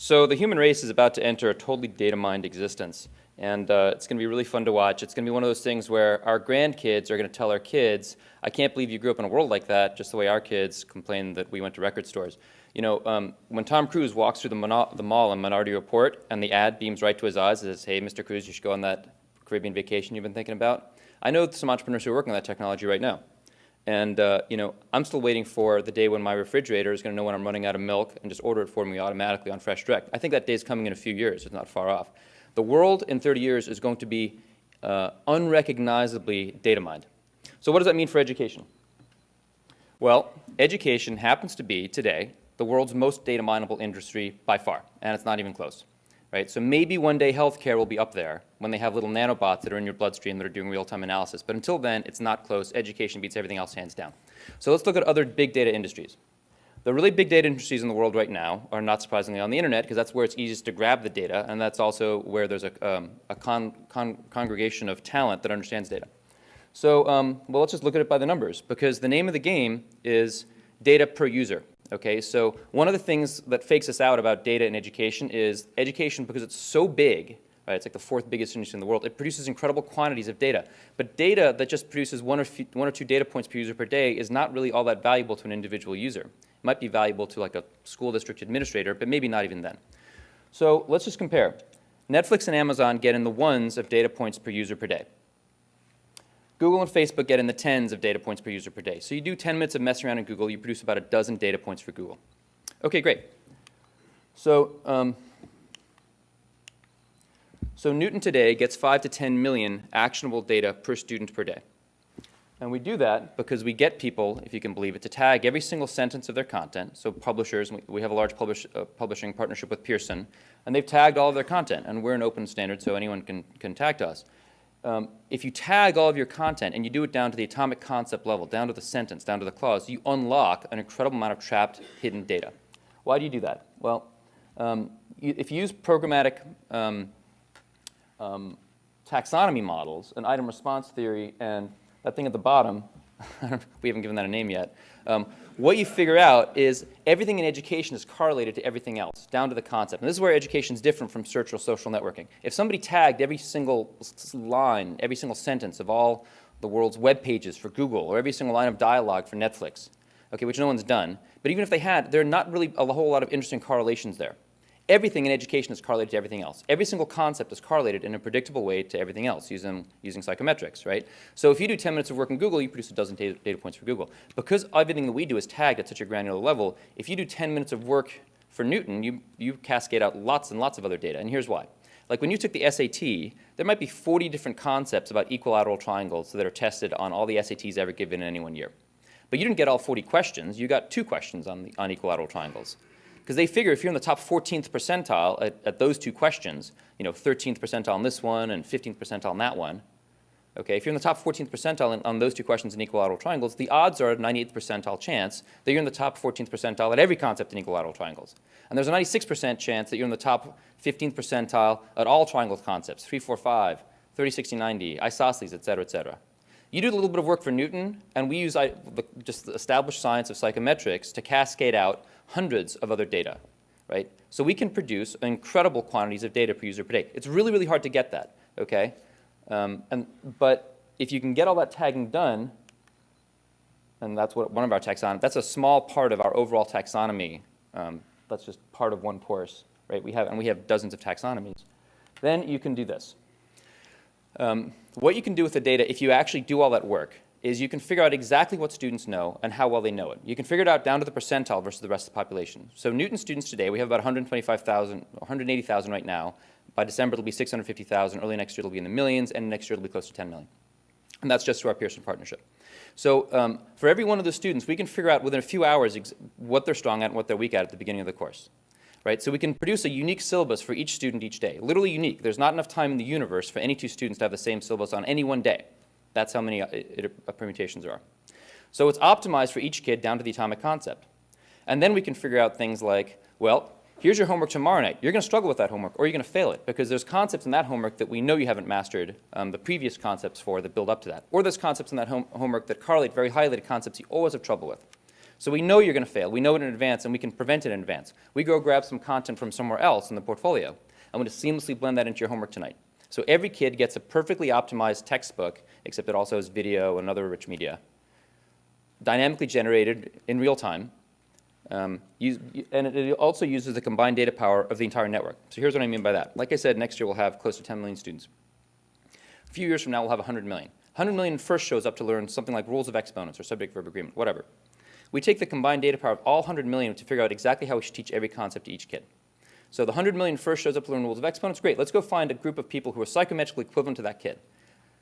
So the human race is about to enter a totally data-mined existence, and it's going to be really fun to watch. It's going to be one of those things where our grandkids are going to tell our kids, I can't believe you grew up in a world like that, just the way our kids complain that we went to record stores. You know, when Tom Cruise walks through the mall in Minority Report and the ad beams right to his eyes and says, hey, Mr. Cruise, you should go on that Caribbean vacation you've been thinking about. I know some entrepreneurs who are working on that technology right now. And you know, I'm still waiting for the day when my refrigerator is going to know when I'm running out of milk and just order it for me automatically on Fresh Direct. I think that day is coming in a few years. It's not far off. The world in 30 years is going to be unrecognizably data mined. So what does that mean for education? Well, education happens to be, today, the world's most data mineable industry by far, and it's not even close. Right? So maybe one day healthcare will be up there when they have little nanobots that are in your bloodstream that are doing real-time analysis. But until then, it's not close. Education beats everything else hands down. So let's look at other big data industries. The really big data industries in the world right now are not surprisingly on the internet because that's where it's easiest to grab the data, and that's also where there's a congregation of talent that understands data. So well, let's just look at it by the numbers, because the name of the game is data per user. Okay, so one of the things that fakes us out about data in education is education, because it's so big, right, it's like the fourth biggest industry in the world, it produces incredible quantities of data. But data that just produces one or two data points per user per day is not really all that valuable to an individual user. It might be valuable to like a school district administrator, but maybe not even then. So let's just compare. Netflix and Amazon get in the ones of data points per user per day. Google and Facebook get in the tens of data points per user per day. So you do 10 minutes of messing around in Google, you produce about a dozen data points for Google. Okay, great. So, so Knewton today gets 5 to 10 million actionable data per student per day. And we do that because we get people, if you can believe it, to tag every single sentence of their content. So publishers, we have a large publishing partnership with Pearson, and they've tagged all of their content. And we're an open standard, so anyone can tag to us. If you tag all of your content and you do it down to the atomic concept level, down to the sentence, down to the clause, you unlock an incredible amount of trapped, hidden data. Why do you do that? Well, if you use programmatic taxonomy models and item response theory and that thing at the bottom, we haven't given that a name yet, what you figure out is everything in education is correlated to everything else, down to the concept. And this is where education is different from search or social networking. If somebody tagged every single line, every single sentence of all the world's web pages for Google, or every single line of dialogue for Netflix, okay, which no one's done, but even if they had, there are not really a whole lot of interesting correlations there. Everything in education is correlated to everything else. Every single concept is correlated in a predictable way to everything else using psychometrics, right? So if you do 10 minutes of work in Google, you produce a dozen data points for Google. Because everything that we do is tagged at such a granular level, if you do 10 minutes of work for Knewton, you cascade out lots and lots of other data, and here's why. Like when you took the SAT, there might be 40 different concepts about equilateral triangles that are tested on all the SATs ever given in any one year. But you didn't get all 40 questions, you got 2 questions on equilateral triangles. Because they figure if you're in the top 14th percentile at those 2 questions, you know, 13th percentile on this one and 15th percentile on that one, okay, if you're in the top 14th percentile on those 2 questions in equilateral triangles, the odds are a 98th percentile chance that you're in the top 14th percentile at every concept in equilateral triangles. And there's a 96% chance that you're in the top 15th percentile at all triangle concepts, 3, 4, 5, 30, 60, 90, isosceles, et cetera, et cetera. You do a little bit of work for Knewton, and we use just the established science of psychometrics to cascade out hundreds of other data, right? So we can produce incredible quantities of data per user per day. It's really, really hard to get that, okay? But if you can get all that tagging done, and that's what one of our taxonomy, that's a small part of our overall taxonomy. That's just part of one course, right? We have dozens of taxonomies. Then you can do this. What you can do with the data, if you actually do all that work, is you can figure out exactly what students know and how well they know it. You can figure it out down to the percentile versus the rest of the population. So Knewton students today, we have about 125,000, 180,000 right now. By December, it'll be 650,000. Early next year, it'll be in the millions, and next year, it'll be close to 10 million. And that's just through our Pearson partnership. So for every one of those students, we can figure out within a few hours what they're strong at and what they're weak at the beginning of the course. Right? So we can produce a unique syllabus for each student each day, literally unique. There's not enough time in the universe for any 2 students to have the same syllabus on any one day. That's how many permutations there are. So it's optimized for each kid down to the atomic concept. And then we can figure out things like, well, here's your homework tomorrow night. You're going to struggle with that homework, or you're going to fail it, because there's concepts in that homework that we know you haven't mastered the previous concepts for that build up to that. Or there's concepts in that homework that correlate very highly to concepts you always have trouble with. So we know you're going to fail. We know it in advance, and we can prevent it in advance. We go grab some content from somewhere else in the portfolio. I'm going to seamlessly blend that into your homework tonight. So every kid gets a perfectly optimized textbook, except it also has video and other rich media, dynamically generated in real time. And it also uses the combined data power of the entire network. So here's what I mean by that. Like I said, next year we'll have close to 10 million students. A few years from now, we'll have 100 million. 100 million first shows up to learn something like rules of exponents or subject-verb agreement, whatever. We take the combined data power of all 100 million to figure out exactly how we should teach every concept to each kid. So the 100 million first shows up to learn rules of exponents. Great, let's go find a group of people who are psychometrically equivalent to that kid.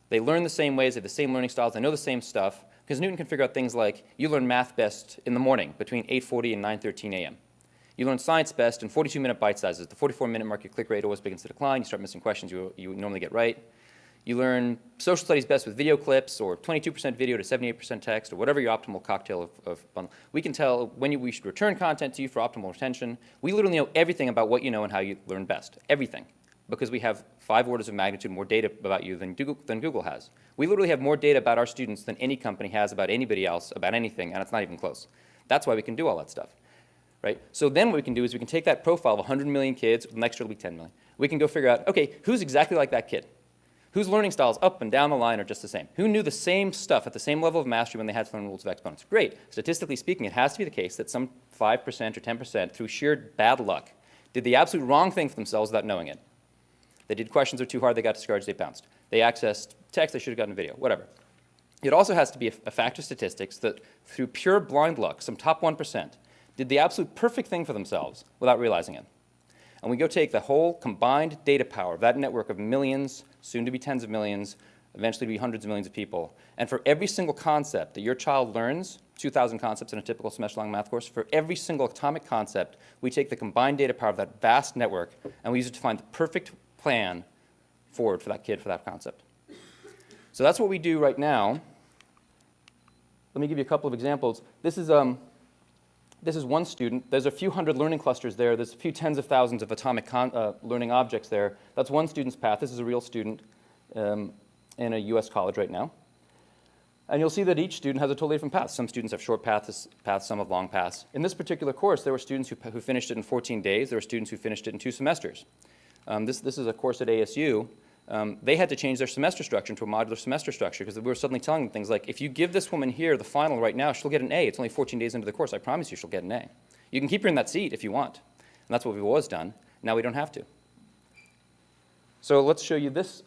They learn the same ways, they have the same learning styles, they know the same stuff, because Knewton can figure out things like you learn math best in the morning between 8:40 and 9:13 a.m. You learn science best in 42-minute bite sizes. The 44-minute mark, your click rate always begins to decline. You start missing questions you normally get right. You learn social studies best with video clips, or 22% video to 78% text, or whatever your optimal cocktail of bundle. We can tell when we should return content to you for optimal retention. We literally know everything about what you know and how you learn best. Everything. Because we have 5 orders of magnitude more data about you than Google has. We literally have more data about our students than any company has about anybody else, about anything, and it's not even close. That's why we can do all that stuff. Right? So then what we can do is we can take that profile of 100 million kids, next year it'll be 10 million. We can go figure out, okay, who's exactly like that kid? Whose learning styles up and down the line are just the same? Who knew the same stuff at the same level of mastery when they had to learn rules of exponents? Great. Statistically speaking, it has to be the case that some 5% or 10% through sheer bad luck did the absolute wrong thing for themselves without knowing it. They did questions that were too hard, they got discouraged, they bounced. They accessed text, they should have gotten video, whatever. It also has to be a fact of statistics that through pure blind luck, some top 1% did the absolute perfect thing for themselves without realizing it. And we go take the whole combined data power of that network of millions, soon to be tens of millions, eventually to be hundreds of millions of people, and for every single concept that your child learns, 2,000 concepts in a typical semester-long math course, for every single atomic concept, we take the combined data power of that vast network, and we use it to find the perfect plan forward for that kid for that concept. So that's what we do right now. Let me give you a couple of examples. This is one student. There's a few hundred learning clusters there. There's a few tens of thousands of atomic learning objects there. That's one student's path. This is a real student in a US college right now. And you'll see that each student has a totally different path. Some students have short paths, some have long paths. In this particular course, there were students who finished it in 14 days. There were students who finished it in 2 semesters. This is a course at ASU. They had to change their semester structure into a modular semester structure because we were suddenly telling them things like, if you give this woman here the final right now, she'll get an A. It's only 14 days into the course. I promise you she'll get an A. You can keep her in that seat if you want. And that's what we've always done. Now we don't have to. So let's show you this.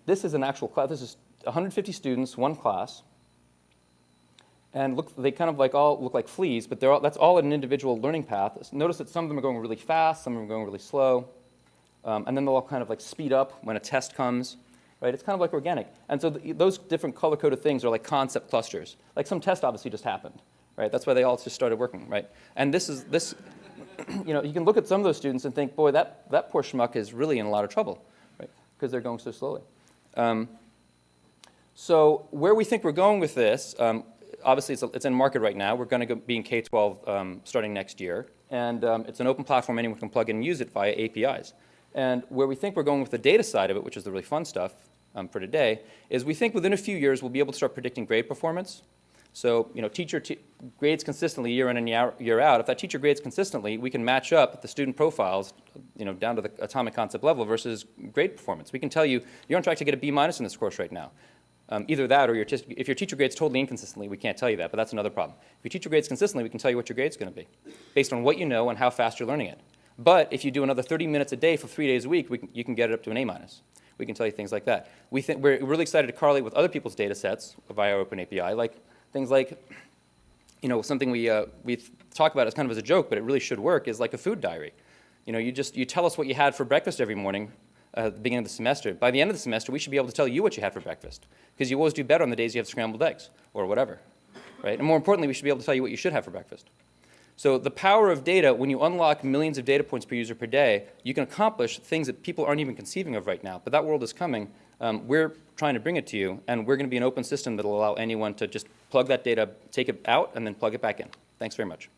This is an actual class. This is 150 students, one class. And look, they kind of all look like fleas, but that's all an individual learning path. Notice that some of them are going really fast, some of them are going really slow. And then they'll all kind of speed up when a test comes, right? It's kind of like organic. And so those different color-coded things are like concept clusters. Like some test obviously just happened, right? That's why they all just started working, right? And this, you know, you can look at some of those students and think, boy, that poor schmuck is really in a lot of trouble, right? Because they're going so slowly. So where we think we're going with this, obviously it's in market right now. We're going to be in K-12 starting next year. And it's an open platform. Anyone can plug in and use it via APIs. And where we think we're going with the data side of it, which is the really fun stuff for today, is we think within a few years we'll be able to start predicting grade performance. So, you know, teacher grades consistently year in and year out. If that teacher grades consistently, we can match up the student profiles, you know, down to the atomic concept level versus grade performance. We can tell you, you're on track to get a B- in this course right now. Either that or if your teacher grades totally inconsistently, we can't tell you that, but that's another problem. If your teacher grades consistently, we can tell you what your grade's going to be based on what you know and how fast you're learning it. But if you do another 30 minutes a day for 3 days a week, you can get it up to an A-. We can tell you things like that. We're really excited to correlate with other people's data sets via our open API, like things like, you know, something we talk about as kind of as a joke, but it really should work, is like a food diary. You know, you tell us what you had for breakfast every morning at the beginning of the semester. By the end of the semester, we should be able to tell you what you had for breakfast, because you always do better on the days you have scrambled eggs or whatever, right? And more importantly, we should be able to tell you what you should have for breakfast. So the power of data, when you unlock millions of data points per user per day, you can accomplish things that people aren't even conceiving of right now. But that world is coming. We're trying to bring it to you, and we're going to be an open system that will allow anyone to just plug that data, take it out, and then plug it back in. Thanks very much.